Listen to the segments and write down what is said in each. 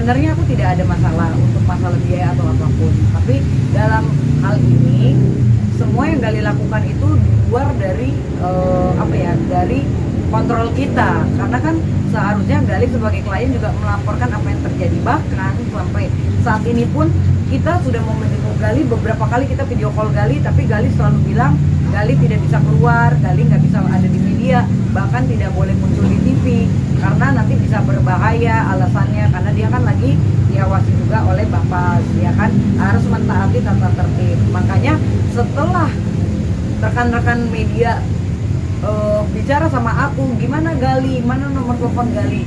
sebenarnya aku tidak ada masalah untuk masalah biaya atau apapun, tapi dalam hal ini semua yang Gali lakukan itu di luar dari dari kontrol kita, karena kan seharusnya Gali sebagai klien juga melaporkan apa yang terjadi. Bahkan sampai saat ini pun kita sudah mau menjenguk Gali, beberapa kali kita video call Gali, tapi Gali selalu bilang Gali tidak bisa keluar, Gali nggak bisa ada di media, bahkan tidak boleh muncul di TV karena nanti bisa berbahaya. Alasannya karena dia kan lagi diawasi juga oleh Bapak, ya kan harus mentaati tata tertib. Makanya setelah rekan-rekan media bicara sama aku, gimana Gali, mana nomor telepon Gali,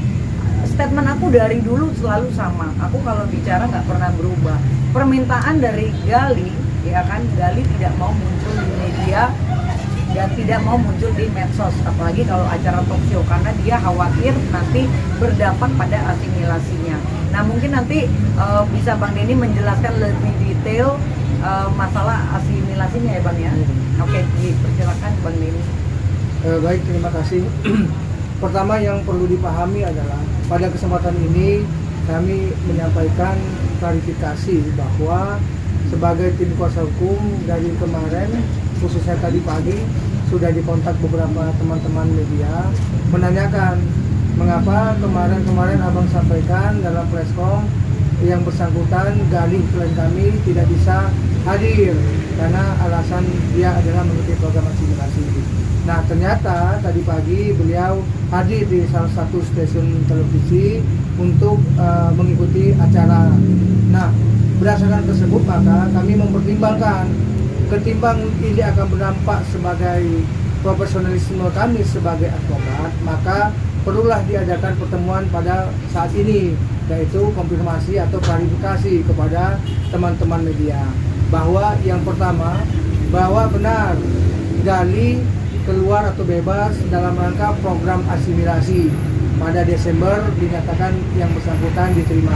statement aku dari dulu selalu sama. Aku kalau bicara nggak pernah berubah. Permintaan dari Gali, ya kan, Gali tidak mau muncul di media dan tidak mau muncul di medsos, apalagi kalau acara talk show, karena dia khawatir nanti berdampak pada asimilasinya. Nah mungkin nanti bisa Bang Denny menjelaskan lebih detail masalah asimilasinya ya Bang ya. Oke, persilakan Bang Denny. Baik, terima kasih. Pertama yang perlu dipahami adalah pada kesempatan ini kami menyampaikan klarifikasi bahwa sebagai tim kuasa hukum dari kemarin, khususnya tadi pagi, sudah dikontak beberapa teman-teman media menanyakan mengapa kemarin Abang sampaikan dalam presscom yang bersangkutan Gali klien kami tidak bisa hadir karena alasan dia adalah mengikuti program asimilasi. Nah ternyata tadi pagi beliau hadir di salah satu stasiun televisi untuk mengikuti acara. Nah berdasarkan tersebut maka kami mempertimbangkan, ketimbang ini akan berdampak sebagai profesionalisme kami sebagai advokat, maka perlulah diadakan pertemuan pada saat ini, yaitu konfirmasi atau klarifikasi kepada teman-teman media bahwa yang pertama, bahwa benar Gali keluar atau bebas dalam rangka program asimilasi pada Desember dinyatakan yang bersangkutan diterima.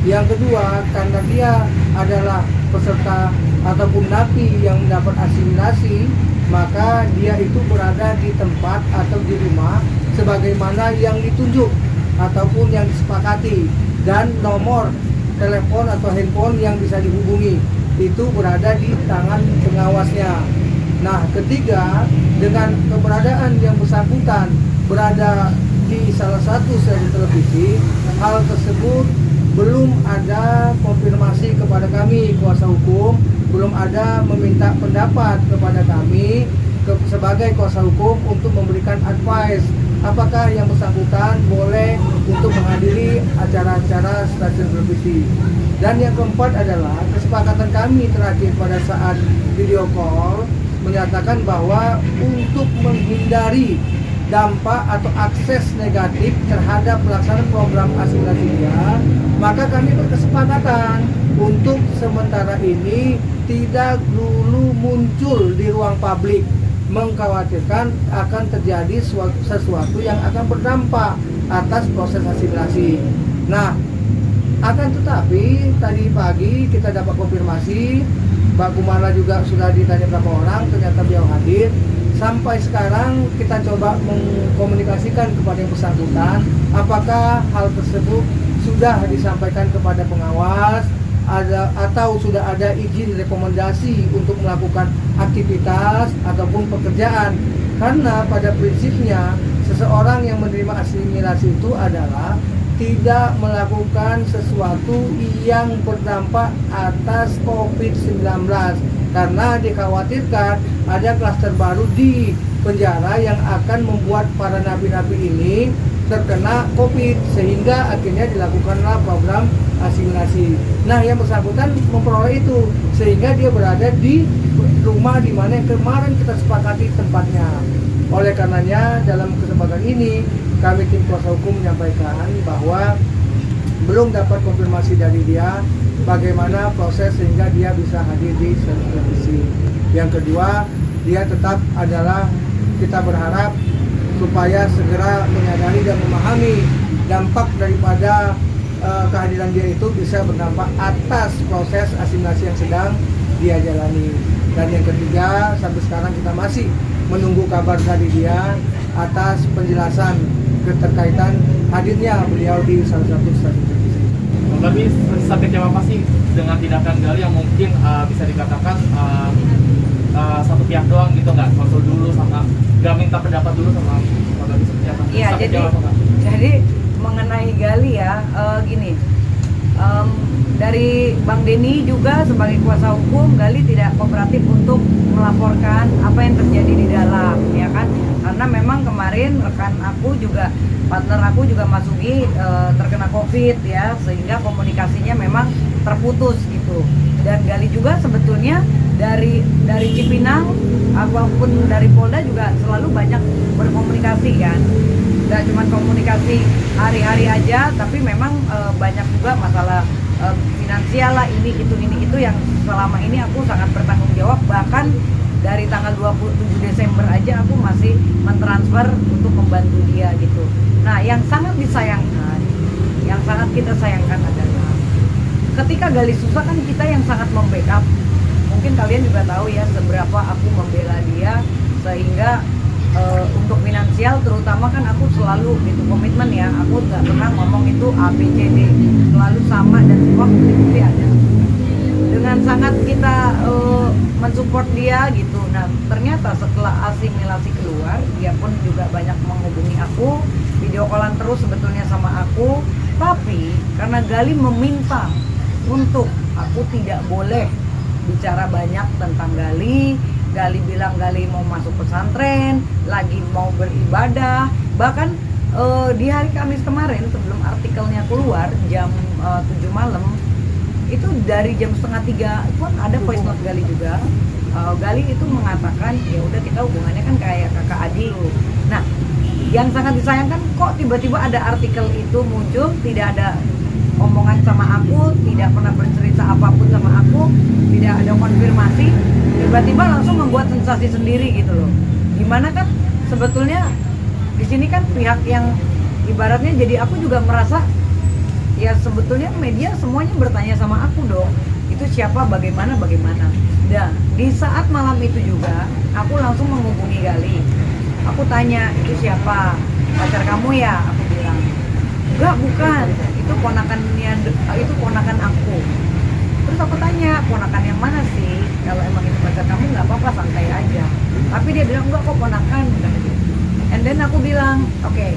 Yang kedua, karena dia adalah peserta ataupun napi yang mendapat asimilasi, maka dia itu berada di tempat atau di rumah sebagaimana yang ditunjuk ataupun yang disepakati, dan nomor telepon atau handphone yang bisa dihubungi itu berada di tangan pengawasnya. Nah ketiga, dengan keberadaan yang bersangkutan berada di salah satu stasiun televisi, hal tersebut belum ada konfirmasi kepada kami kuasa hukum, belum ada meminta pendapat kepada kami sebagai kuasa hukum untuk memberikan advice apakah yang bersangkutan boleh untuk menghadiri acara-acara stasiun televisi. Dan yang keempat adalah kesepakatan kami terakhir pada saat video call menyatakan bahwa untuk menghindari dampak atau akses negatif terhadap pelaksanaan program asimilasi dia, maka kami berkesepakatan untuk sementara ini tidak dulu muncul di ruang publik, mengkhawatirkan akan terjadi sesuatu yang akan berdampak atas proses asimilasi. Nah, akan tetapi tadi pagi kita dapat konfirmasi, Mbak Kumala juga sudah ditanya berapa orang, ternyata beliau hadir. Sampai sekarang kita coba mengkomunikasikan kepada yang bersangkutan apakah hal tersebut sudah disampaikan kepada pengawas atau sudah ada izin rekomendasi untuk melakukan aktivitas ataupun pekerjaan. Karena pada prinsipnya seseorang yang menerima asimilasi itu adalah tidak melakukan sesuatu yang berdampak atas COVID-19, karena dikhawatirkan ada klaster baru di penjara yang akan membuat para napi-napi ini terkena COVID, sehingga akhirnya dilakukanlah program asimilasi. Nah, yang bersangkutan memperoleh itu, sehingga dia berada di rumah di mana kemarin kita sepakati tempatnya. Oleh karenanya dalam kesempatan ini kami tim kuasa hukum menyampaikan bahwa belum dapat konfirmasi dari dia bagaimana proses sehingga dia bisa hadir di televisi. Yang kedua, dia tetap adalah, kita berharap supaya segera menyadari dan memahami dampak daripada kehadiran dia itu bisa berdampak atas proses asimilasi yang sedang dia jalani. Dan yang ketiga, sampai sekarang kita masih menunggu kabar dari dia atas penjelasan keterkaitan hadirnya beliau di salah satu stasiun televisi. Lebih sakit apa sih dengan tindakan Gali yang mungkin bisa dikatakan satu pihak doang gitu, nggak konsul dulu sama, nggak minta pendapat dulu sama Gali seperti apa? Iya, jadi mengenai Gali ya, gini, dari Bang Denny juga sebagai kuasa hukum, Gali tidak kooperatif untuk melaporkan apa yang terjadi di dalam, ya kan? Karena memang kemarin rekan aku juga, partner aku juga Masugi terkena COVID ya, sehingga komunikasinya memang terputus gitu. Dan Gali juga sebetulnya dari Cipinang apapun dari Polda juga selalu banyak berkomunikasi kan. Gak cuma komunikasi hari-hari aja, tapi memang banyak juga masalah finansial lah, ini itu yang selama ini aku sangat bertanggung jawab. Bahkan dari tanggal 27 Desember aja aku masih mentransfer untuk membantu dia gitu. Nah, yang sangat disayangkan, yang sangat kita sayangkan adalah ketika Gali susah kan kita yang sangat membackup. Mungkin kalian juga tahu ya seberapa aku membela dia, sehingga untuk finansial terutama kan aku selalu itu komitmen ya, aku nggak pernah ngomong itu A, B, C, D, selalu sama dan semua bukti ada. Dengan sangat kita mensupport dia gitu. Nah, ternyata setelah asimilasi keluar, dia pun juga banyak menghubungi aku, video callan terus sebetulnya sama aku, tapi karena Gali meminta untuk aku tidak boleh bicara banyak tentang Gali bilang Gali mau masuk pesantren, lagi mau beribadah. Bahkan di hari Kamis kemarin sebelum artikelnya keluar jam 7 malam, itu dari jam 2:30 pun ada voice note Gali juga. Gali itu mengatakan ya udah kita hubungannya kan kayak kakak adik. Nah, yang sangat disayangkan kok tiba-tiba ada artikel itu muncul, tidak ada omongan sama aku, tidak pernah bercerita apapun sama aku, tidak ada konfirmasi, tiba-tiba langsung membuat sensasi sendiri gitu loh. Gimana kan sebetulnya di sini kan pihak yang ibaratnya, jadi aku juga merasa ya sebetulnya media semuanya bertanya sama aku dong, itu siapa, bagaimana. Dan di saat malam itu juga aku langsung menghubungi Gali, aku tanya itu siapa, pacar kamu ya, aku bilang enggak, bukan, itu ponakan aku. Terus aku tanya, ponakan yang mana sih? Kalau emang itu pacar kamu nggak apa-apa, santai aja. Tapi dia bilang enggak kok, ponakan, bukan gitu. And then aku bilang, oke,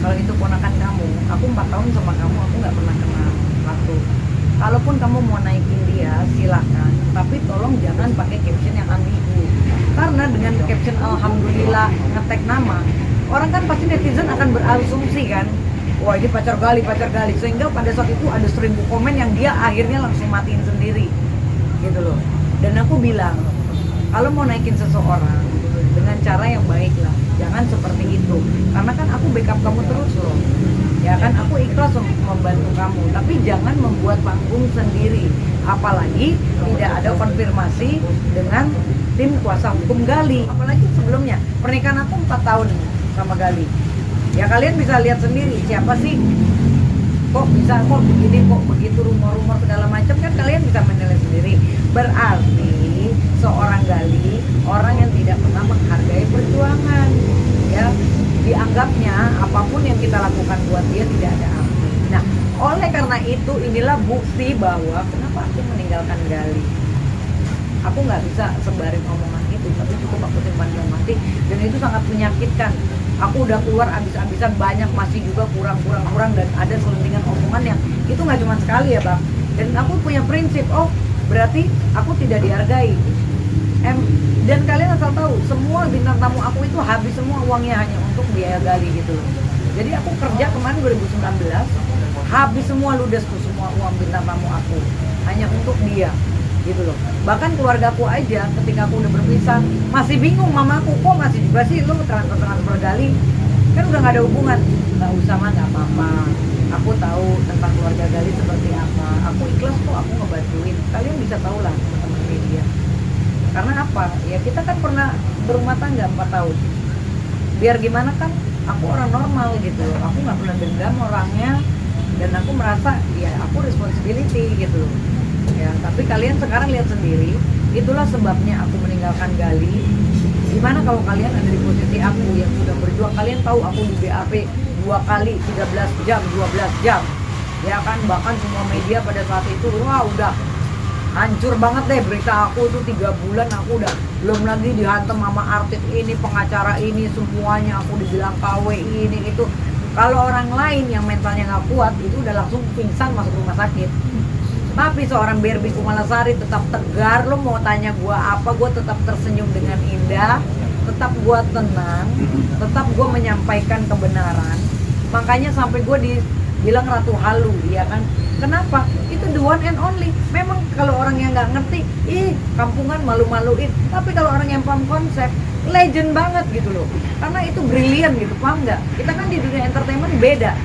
kalau itu ponakan kamu, aku 4 tahun sama kamu, aku nggak pernah kenal waktu. Kalaupun kamu mau naikin dia, silahkan. Tapi tolong jangan pakai caption yang ambigu. Karena dengan caption alhamdulillah ngetek nama, orang kan pasti netizen akan berasumsi kan, wah ini pacar Gali, sehingga pada saat itu ada 1000 komen yang dia akhirnya langsung matiin sendiri gitu loh. Dan aku bilang, kalau mau naikin seseorang dengan cara yang baik lah, jangan seperti itu, karena kan aku backup kamu terus loh, ya kan, aku ikhlas membantu kamu, tapi jangan membuat panggung sendiri, apalagi tidak ada konfirmasi dengan tim kuasa hukum Gali. Apalagi sebelumnya pernikahan aku 4 tahun sama Gali. Ya kalian bisa lihat sendiri siapa sih, kok bisa, kok begini, kok begitu, rumor-rumor segala macam kan kalian bisa menilai sendiri. Berarti seorang Gali orang yang tidak pernah menghargai perjuangan, ya dianggapnya apapun yang kita lakukan buat dia tidak ada arti. Nah, oleh karena itu inilah bukti bahwa kenapa aku meninggalkan Gali. Aku nggak bisa sebarin omongan itu, tapi cukup aku simpan dalam hati, dan itu sangat menyakitkan. Aku udah keluar abis-abisan, banyak masih juga kurang, dan ada selentingan omongan yang itu nggak cuma sekali ya bang. Dan aku punya prinsip, oh berarti aku tidak dihargai. Dan kalian asal tahu, semua bintang tamu aku itu habis semua uangnya hanya untuk biaya Gali gitu loh. Jadi aku kerja kemarin 2019, habis semua, ludes tuh semua uang bintang tamu aku hanya untuk dia gitu loh. Bahkan keluargaku aja ketika aku udah berpisah masih bingung, mamaku kok masih juga sih lu transfer Gali, kan udah nggak ada hubungan. Nggak usah mah, nggak apa-apa, aku tahu tentang keluarga Gali seperti apa, aku ikhlas kok, aku ngebantuin. Kalian bisa tahu lah teman-teman media, karena apa ya, kita kan pernah berumah tangga 4 tahun, biar gimana kan aku orang normal gitu loh, aku nggak pernah dendam orangnya, dan aku merasa ya aku responsibility gitu loh ya. Tapi kalian sekarang lihat sendiri, itulah sebabnya aku meninggalkan Gali. Gimana kalau kalian ada di posisi aku yang sudah berjuang, kalian tahu aku di BAP 2 kali 13 jam, 12 jam ya kan, bahkan semua media pada saat itu wah udah hancur banget deh berita aku tuh 3 bulan aku udah belum lagi dihantam sama artis ini, pengacara ini, semuanya aku dibilang KW ini itu. Kalau orang lain yang mentalnya nggak kuat itu udah langsung pingsan masuk rumah sakit. Tapi seorang Berbi Kumalasari tetap tegar, lo mau tanya gua apa, gua tetap tersenyum dengan indah, tetap gua tenang, tetap gua menyampaikan kebenaran. Makanya sampai gua dibilang Ratu Halu, ya kan? Kenapa? Itu the one and only. Memang kalau orang yang nggak ngerti, kampungan malu-maluin. Tapi kalau orang yang paham konsep, legend banget gitu loh. Karena itu brilian gitu, paham nggak? Kita kan di dunia entertainment beda.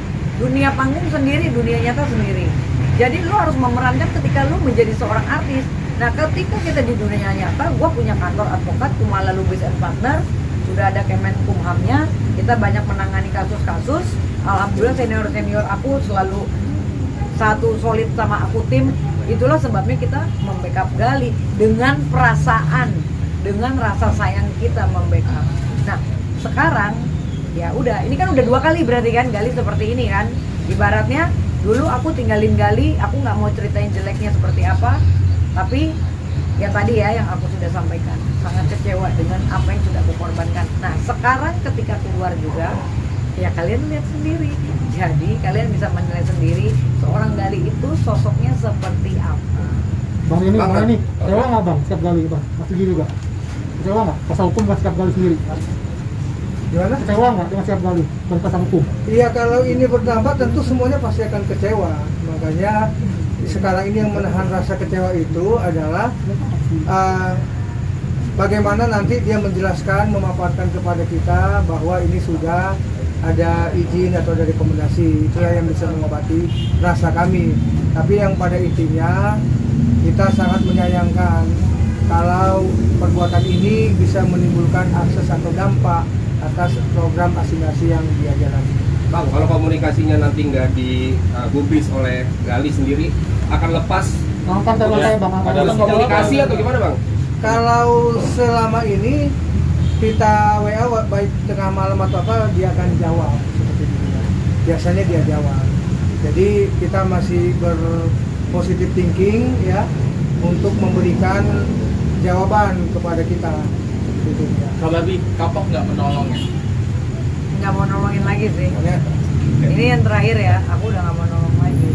Dunia panggung sendiri, dunia nyata sendiri. Jadi lo harus memerankan ketika lo menjadi seorang artis. Nah ketika kita di dunia nyata, gue punya kantor advokat, Kumala Lubis and Partners, sudah ada Kemenkumhamnya, kita banyak menangani kasus-kasus. Alhamdulillah senior-senior aku selalu satu solid sama aku tim. Itulah sebabnya kita membackup Gali dengan perasaan, dengan rasa sayang kita membackup. Nah sekarang ya udah, ini kan udah 2 kali berarti kan Gali seperti ini kan. Ibaratnya dulu aku tinggalin Gali, aku nggak mau ceritain jeleknya seperti apa, tapi ya tadi ya yang aku sudah sampaikan, sangat kecewa dengan apa yang sudah aku korbankan. Nah sekarang ketika keluar juga, ya kalian lihat sendiri. Jadi kalian bisa menilai sendiri seorang Gali itu sosoknya seperti apa. Bang ini kecewa nggak bang sikap Gali bang? Masih gitu juga? Kecewa nggak? Kuasa hukum nggak sikap Gali sendiri? Gimana? Kecewa nggak dengan sikap Gali dan kuasa hukum? Iya, kalau ini berdampak tentu semuanya pasti akan kecewa. Makanya sekarang ini yang menahan rasa kecewa itu adalah bagaimana nanti dia menjelaskan, memaparkan kepada kita bahwa ini sudah ada izin atau ada rekomendasi. Itulah yang bisa mengobati rasa kami. Tapi yang pada intinya kita sangat menyayangkan kalau perbuatan ini bisa menimbulkan akses atau dampak atas program asimilasi yang dia jalani. Bang, kalau komunikasinya nanti nggak digubris oleh Gali sendiri, akan lepas Angkat telepon saya bang, angkat dalam telepon. komunikasi atau gimana bang? Kalau selama ini kita WA baik tengah malam atau apa, dia akan jawab seperti itu. Biasanya dia jawab. Jadi kita masih berpositif thinking ya untuk memberikan jawaban kepada kita. Gitu, ya. Kalau Berbi kapok nggak menolongnya? Nggak mau nolongin lagi sih. Ya. Ini yang terakhir ya, aku udah nggak mau nolong lagi.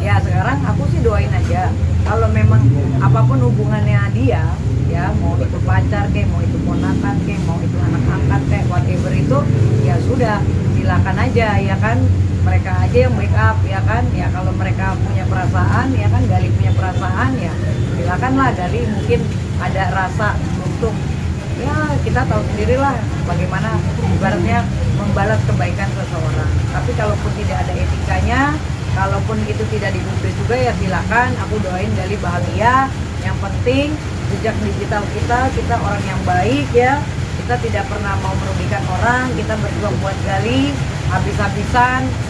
Ya sekarang aku sih doain aja. Kalau memang apapun hubungannya dia, ya mau itu pacar kayak, mau itu ponakan kayak, mau itu anak angkat kayak, whatever itu, ya sudah silakan aja ya kan. Mereka aja yang backup ya kan. Ya kalau mereka punya perasaan ya kan, Gali punya perasaan ya silakanlah. Gali mungkin ada rasa untuk, ya kita tahu sendirilah bagaimana ibaratnya membalas kebaikan seseorang. Tapi kalaupun tidak ada etikanya, kalaupun itu tidak digubris juga ya silakan. Aku doain Gali bahagia. Yang penting jejak digital kita orang yang baik ya. Kita tidak pernah mau merugikan orang. Kita berjuang buat Gali habis-habisan.